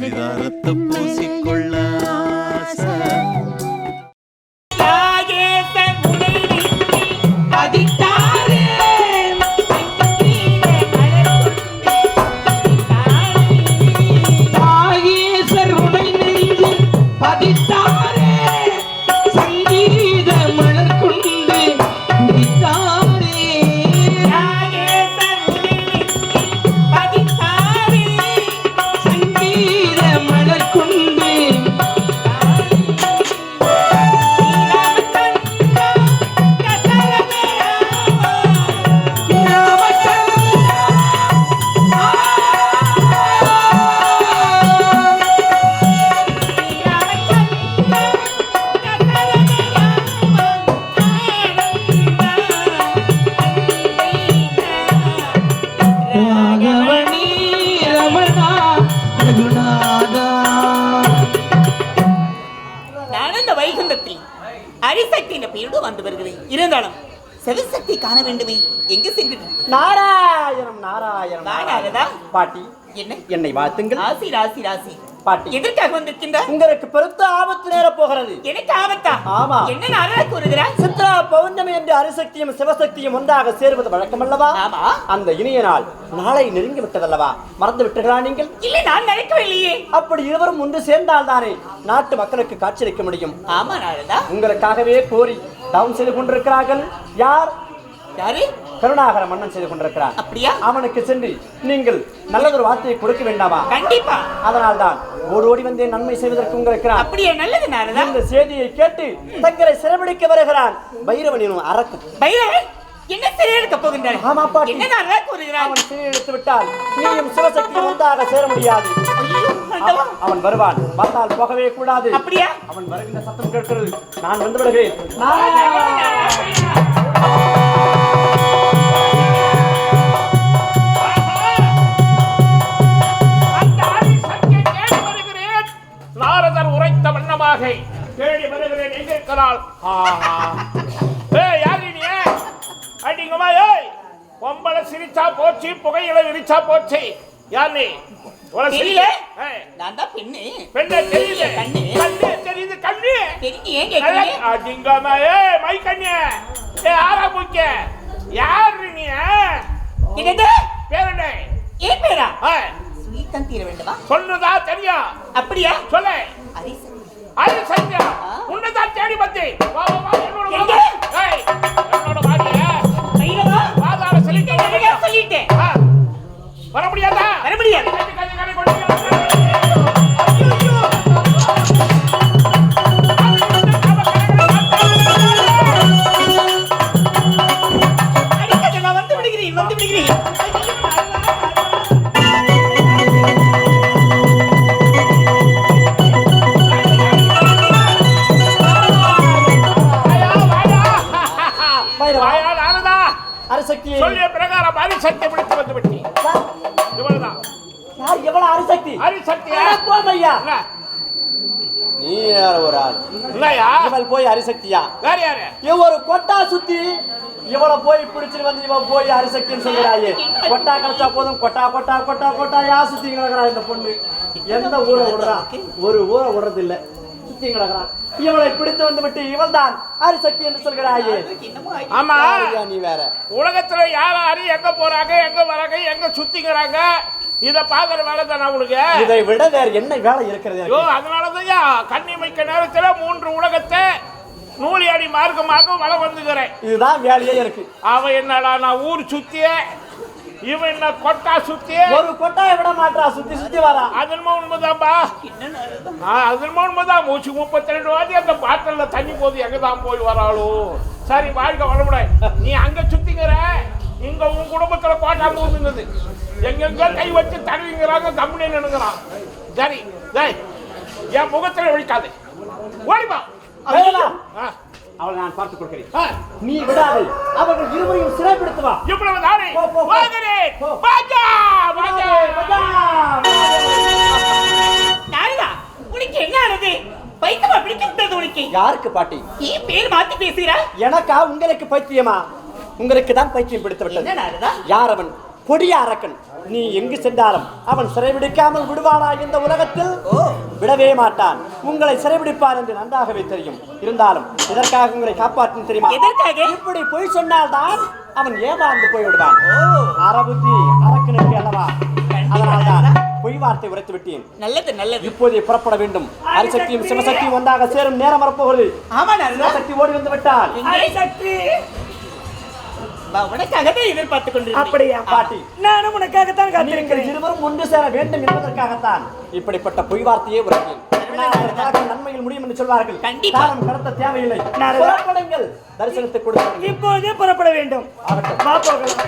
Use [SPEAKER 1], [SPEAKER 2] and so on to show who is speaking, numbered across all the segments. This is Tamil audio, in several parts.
[SPEAKER 1] பரிதாரத்தை பூசிக்கொள்ள
[SPEAKER 2] சிவசக்தி காண வேண்டுமே, எங்கு சென்று?
[SPEAKER 3] நாராயணம் நாராயணம்
[SPEAKER 2] நாராயணா.
[SPEAKER 3] பாட்டி,
[SPEAKER 2] என்ன?
[SPEAKER 3] என்னை வாழ்த்துங்கள்.
[SPEAKER 2] ராசி ராசி ராசி.
[SPEAKER 3] பாட்டி,
[SPEAKER 2] எதற்காக வந்திருக்கின்ற?
[SPEAKER 3] உங்களுக்கு பெருத்த ஆபத்து நேர போகிறது.
[SPEAKER 2] எனக்கு ஆபத்தா?
[SPEAKER 3] ஆமா.
[SPEAKER 2] என்ன நாராயண கூறுகிறாய்?
[SPEAKER 3] சித்ரா பௌர்ணமி என்று அரிசக்தியும் சிவசக்தியும் ஒன்றாக சேருவது வழக்கம் அல்லவா?
[SPEAKER 2] ஆமா.
[SPEAKER 3] அந்த இனிய நாள் நாளை நெருங்கி விட்டதல்லவா? மறந்து விட்டுகளா நீங்கள்?
[SPEAKER 2] இல்லை, நான் நினைக்கவில்லையே.
[SPEAKER 3] அப்படி இருவரும் ஒன்று சேர்ந்தால் தானே நாட்டு மக்களுக்கு காட்சியளிக்க முடியும்.
[SPEAKER 2] ஆமா நாரதா.
[SPEAKER 3] உங்களுக்காகவே கோரி டவுன் செய்து கொண்டிருக்கிறார்கள். யார்?
[SPEAKER 2] யாரு?
[SPEAKER 3] கருணாகர மன்னன் செய்து கொண்டிருக்கிறார்.
[SPEAKER 2] அப்படியா?
[SPEAKER 3] அவனுக்கு சென்று நீங்கள் நல்லதொரு வார்த்தையை கொடுக்க வேண்டாமா?
[SPEAKER 2] கண்டிப்பா.
[SPEAKER 3] அதனால் தான் ஓடோடி வந்தே நன்மை செய்வதற்கு உங்களுக்கு.
[SPEAKER 2] அப்படியே நல்லது நாரதா.
[SPEAKER 3] இந்த செய்தியை கேட்டு தங்களை சிறைபிடிக்க வருகிறான் பைரவனின் அரக்கன்.
[SPEAKER 2] பைரவன் என்ன சிறையெடுக்க போகின்றான்?
[SPEAKER 3] ஆமா பாட்டி.
[SPEAKER 2] என்ன நாரதா கூறுகிறான்?
[SPEAKER 3] அவன் சிறையெடுத்து விட்டால் நீயும் சிவசக்தி ஒன்றாக சேர முடியாது. அவன் வருவான், வந்தால் போகவே கூடாது.
[SPEAKER 2] அப்படியா?
[SPEAKER 3] அவன் வருகின்ற சத்தம் கேட்கிறது. நான் வந்து விடுகிறேன்.
[SPEAKER 4] நாரதர் உரைத்த வண்ணமாக தேடி வருகிறேன். எங்க இருக்கிறாள்? அடிங்கம்மா, ஏய் பொம்பளை சிரிச்சா போச்சு, புகையில விரிச்சா போச்சு. யார் நீ?
[SPEAKER 2] தெரியல. நான் தான் பெண்ணு.
[SPEAKER 4] பெண்ணே தெரியுது.
[SPEAKER 2] கண்ணு.
[SPEAKER 4] கண்ணு தெரியுது. கண்ணு
[SPEAKER 2] தெரிஞ்சு ஏன் கேக்குறீங்க?
[SPEAKER 4] அடிங்கம்மா, ஏய் மை கண்ணே, ஏய் ஆரா போக்க. யார் நீ?
[SPEAKER 2] என்னது?
[SPEAKER 4] பேர் என்ன?
[SPEAKER 2] ஏன் பேரா? சுயித்தான் தீர வேண்டுமா?
[SPEAKER 4] சொல்லுதா தெரியும்.
[SPEAKER 2] அப்படியா?
[SPEAKER 4] சொல்லு.
[SPEAKER 2] அரிசக்தி.
[SPEAKER 4] உன்னதான் தேடி வந்து வா வா வா என்னோட
[SPEAKER 2] எங்க?
[SPEAKER 4] ஏய் என்னோட வாடியே
[SPEAKER 2] பைரவா
[SPEAKER 4] வாதால சொல்லிட்டேன். வர முடியாதா?
[SPEAKER 2] வர முடியாது. வந்து விடுகிறேன்.
[SPEAKER 4] சொல்லிய பிரகாரம் அரிசக்தி பிடித்து வந்து விட்டேன். இவ்வளவுதான்.
[SPEAKER 3] யார்? எவ்வளவு அரிசக்தி?
[SPEAKER 4] அரிசக்தியா?
[SPEAKER 3] போமையா? நீ யார ஒரு ஆள்
[SPEAKER 4] இல்லையா?
[SPEAKER 3] இவள் போய் அரிசக்தியா?
[SPEAKER 4] வேற யாரு?
[SPEAKER 3] இவ ஒரு கொட்டா சுத்தி இவளை போய் பிடிச்சிட்டு வந்து இவன் போய் அரிசக்தின்னு சொல்றாயே. கொட்டா கலைச்சா போதும், கொட்டா கொட்டா கொட்டா கொட்டா யா சுத்தி கிடக்குறா இந்த பொண்ணு. எந்த ஊரை விடுறா? ஒரு ஊரை விடுறது இல்ல, சுத்தி கிடக்குறா. இவளை பிடித்து வந்து விட்டு இவள் தான் அரிசக்தி என்று சொல்கிறாயே.
[SPEAKER 4] ஆமா,
[SPEAKER 3] நீ வேற.
[SPEAKER 4] உலகத்துல யாரு எங்க போறாங்க, எங்க வராங்க, எங்க சுத்திக்கிறாங்க, இத பாக்குற வேலை தானே உங்களுக்கு.
[SPEAKER 3] இதை விட வேற என்ன வேலை இருக்கிறது?
[SPEAKER 4] அதனாலதான் கண்ணிமைக்க நேரத்துல 3 உலகத்தை நூலியாடி மார்க்கமாக வள வந்துக்கிறேன்.
[SPEAKER 3] இதுதான் வேலையே இருக்கு.
[SPEAKER 4] அவன் என்னடா நான் ஊர் சுத்திய, இவன் என்ன கொட்டா சுத்திய.
[SPEAKER 3] ஒரு கொட்டாயை விட மாட்டா, சுத்தி சுத்தி வரா.
[SPEAKER 4] அதன்மா உண்மைதான்பா. அதன்மா உண்மைதான். 32 வாட்டி அந்த பாட்டில தண்ணி போது எங்கதான் போய் வராளோ. சரி, வாழ்க்கை வளமுட. நீ அங்க சுத்திக்கிற, இங்க உன் குடும்பத்துல கோட்டா போகுது. எங்கெங்க கை வச்சு தருவிங்கிறாங்க, கம்பெனி நினைக்கிறான். சரி, என் முகத்துல ஒழிக்காது, ஓடிப்பா.
[SPEAKER 3] அவளை நான் பார்த்துக் கொடுக்கிறேன். நீ விடாது, அவர்கள் இருவரையும் சிறைப்படுத்துவா.
[SPEAKER 4] இவ்வளவு தானே.
[SPEAKER 2] உனக்கு என்ன ஆனது? பைத்தியமா பிடிக்கிறது உனக்கு?
[SPEAKER 3] யாருக்கு பாட்டி?
[SPEAKER 2] ஏன் பேர் மாத்தி பேசுகிறா?
[SPEAKER 3] எனக்கா உங்களுக்கு பைத்தியமா? உங்களுக்கு தான் பைத்தியம் பிடித்து விட்டது.
[SPEAKER 2] என்ன?
[SPEAKER 3] யார் அவன்? கொடிய அரக்கன். நீ எங்கு சென்றாலும் அவன் சிறைபிடிக்காமல் விடுவானா இந்த உலகத்தில்? விடவே மாட்டான். உங்களை சிறைபிடிப்பார் என்று நன்றாகவே தெரியும். இருந்தாலும் இதற்காக உங்களை காப்பாற்றும் தெரியுமா?
[SPEAKER 2] எதற்காக?
[SPEAKER 3] இப்படி பொய் சொன்னால்தான் அவன் ஏமாந்து போய்விடுவான். அரபுத்தி அரக்கனுக்கு அல்லவா? அதனால்தான் பொய் வார்த்தை உரைத்து விட்டேன்.
[SPEAKER 2] நல்லது நல்லது.
[SPEAKER 3] இப்போதே புறப்பட வேண்டும். அரிசக்தியும் சிவசக்தியும் ஒன்றாக சேரும் நேரம் வரப்போகிறது.
[SPEAKER 2] ஆமா
[SPEAKER 3] சிவசக்தி ஓடி வந்து விட்டால்
[SPEAKER 2] சக்தி உனக்காக தான் எதிர்பார்த்து கொண்டிருக்கிறேன்.
[SPEAKER 3] அப்படியா பாட்டி?
[SPEAKER 2] நானும் உனக்காகத்தான்
[SPEAKER 3] நீங்கள்
[SPEAKER 2] காத்திருக்கிறேன்.
[SPEAKER 3] இருவரும் ஒன்று சேர வேண்டும் என்பதற்காகத்தான் இப்படிப்பட்ட பொய் வார்த்தையே உரைத்தேன். நன்மையில் முடியும் என்று சொல்வார்கள்.
[SPEAKER 2] கண்டிப்பா.
[SPEAKER 3] காலம் கடத்த தேவையில்லை. புறப்படுங்கள். தரிசனத்தை கொடுங்கள்.
[SPEAKER 2] இப்போதே புறப்பட வேண்டும். வா போகலாம்.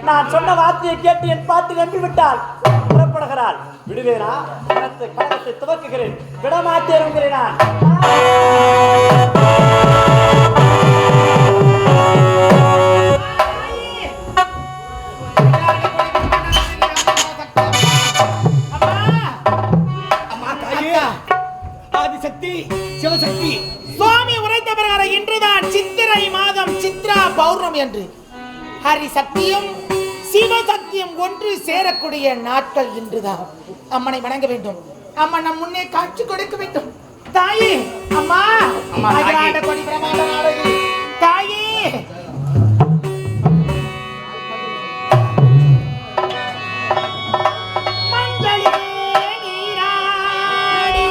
[SPEAKER 3] நான் சொன்ன வார்த்தையை கேட்டு என் பாட்டு நம்பி விட்டால் புறப்படுகிறாள். விடுவேனா? கழகத்தை துவக்குகிறேன். விடமாட்டேன் என்கிறேன்.
[SPEAKER 5] ஆதிசக்தி சிவசக்தி சுவாமி உரைத்த பிரகாரம் இன்றுதான் சித்திரை மாதம் சித்ரா பௌர்ணமி என்று ஹரி சக்தியும் சிவசக்தியும் ஒன்று சேரக்கூடிய நாட்கள் இன்றுதான். அம்மனை வணங்க வேண்டும். அம்மன் நம் முன்னே காட்சி கொடுக்க வேண்டும். தாயே அம்மா அகிலாண்ட கொடி பிரமாண்ட நாடகி தாயே மஞ்சளே நீராடி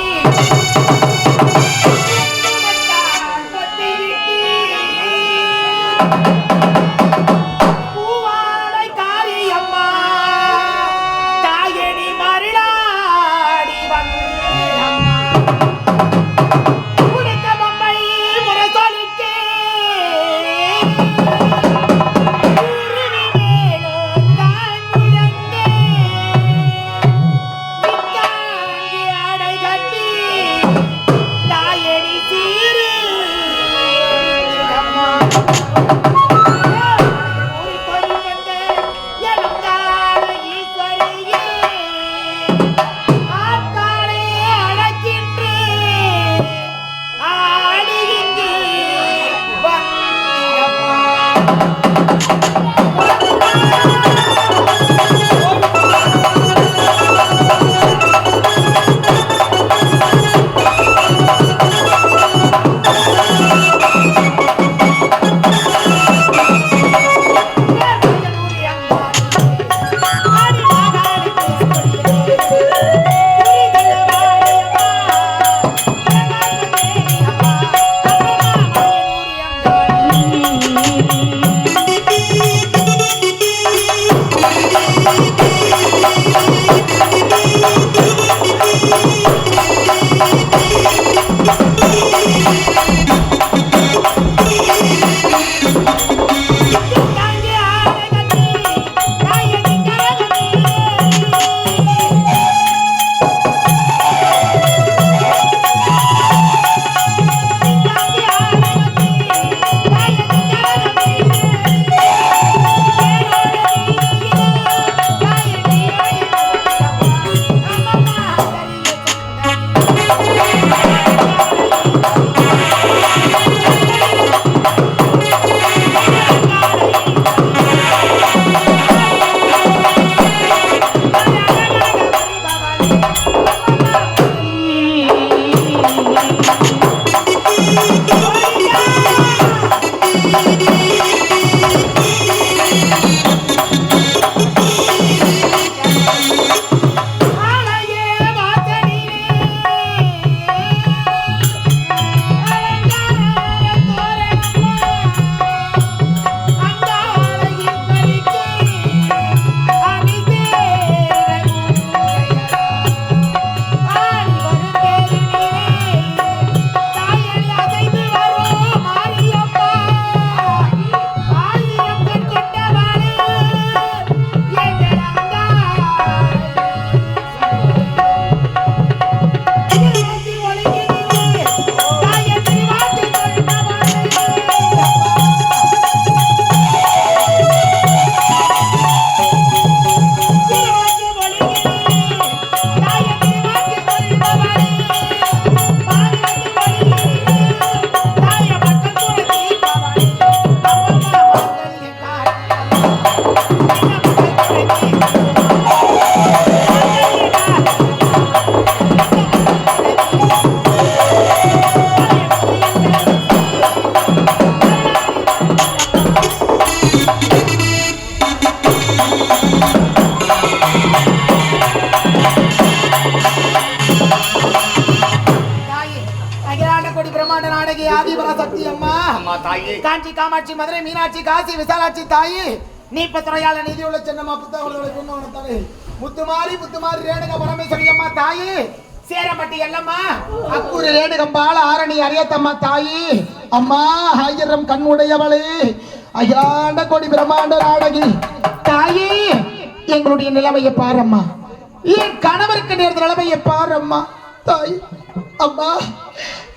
[SPEAKER 5] காஞ்சி காமாட்சி மதுரை மீனாட்சி காசி விசாலாட்சி தாயி நீப்பத்துறையாள நிதியுள்ள சின்னம்மா புத்தகங்களை முத்துமாரி ரேணுக பரமேஸ்வரி அம்மா தாயி சேரப்பட்டி எல்லம்மா அக்கூறு ரேணுகம்பால ஆரணி அரியத்தம்மா தாயி அம்மா ஆயிரம் கண்ணுடையவளே அகிலாண்ட கோடி பிரம்மாண்ட நாடகி தாயி எங்களுடைய நிலைமையை பாரம்மா என் கணவருக்கு நேர்ந்த நிலைமையை பாரம்மா தாய் அம்மா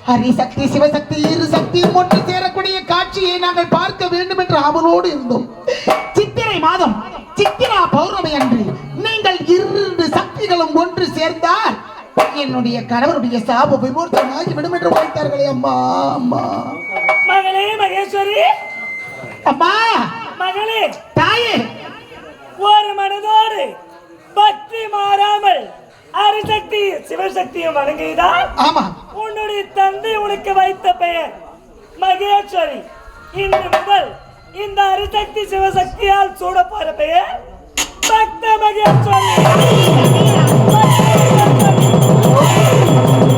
[SPEAKER 5] ஹரிசக்தி சிவசக்தி இரு சக்தியும் ஒன்று சேரக்கூடிய காட்சியை நாங்கள் பார்க்க வேண்டும் என்று ஆவலோடு இருந்தோம். சித்திரை மாதம் சித்திரா பௌர்ணமி அன்று நீங்கள் இரு சக்திகளும் ஒன்று சேர்ந்தால் என்னுடைய கணவருடைய சாப விமோசனமாகி விடும் என்று வாழ்த்தார்களே அம்மா. அம்மா
[SPEAKER 2] மகளே மகேஸ்வரி,
[SPEAKER 5] அம்மா
[SPEAKER 2] மகளே
[SPEAKER 5] தாயே,
[SPEAKER 2] ஒரு மனதோடு பக்தி மாறாமல் ஹரிசக்தி சிவசக்தியும் வணங்குகிறார்.
[SPEAKER 5] ஆமா,
[SPEAKER 2] உன்னுடைய தந்தை உனக்கு வைத்த பெயர் மகேஸ்வரி. இன்று முதல் இந்த ஹரிசக்தி சிவசக்தியால் சூடப்போற பெயர் பக்த மகேஸ்வரி.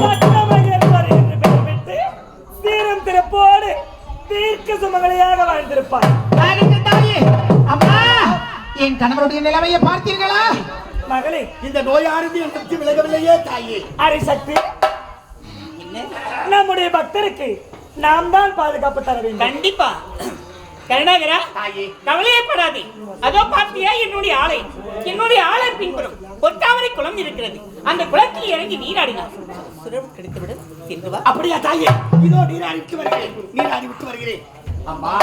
[SPEAKER 2] பக்த மகேஸ்வரி என்று பெயர் விட்டு சீரும் திறப்போடு தீர்க்க சுமங்கலியாக வாழ்ந்திருப்பார்.
[SPEAKER 5] தாயே, அம்மா என் கணவருடைய நிலைமையை பார்த்தீர்களா?
[SPEAKER 2] மகளே,
[SPEAKER 3] இந்த நோயானது எனக்கு விலகவில்லையே தாயே.
[SPEAKER 2] ஹரிசக்தி, நம்முடைய பக்தருக்கு நாம் தான் பாதுகாப்பு தர வேண்டும்.
[SPEAKER 6] கண்டிப்பா கருணாகரா, கவலையப்படாதே. அதோ பார்த்தியா என்னுடைய ஆலை பின்புறம் பொத்தாமரை குளம் இருக்கிறது. அந்த குளத்தில் இறங்கி நீராடினார். சுரவு கிடைத்துவிட சென்று வா.
[SPEAKER 3] அப்படியா தாயே? இதோ நீராடி விட்டு வருகிறேன். அம்மா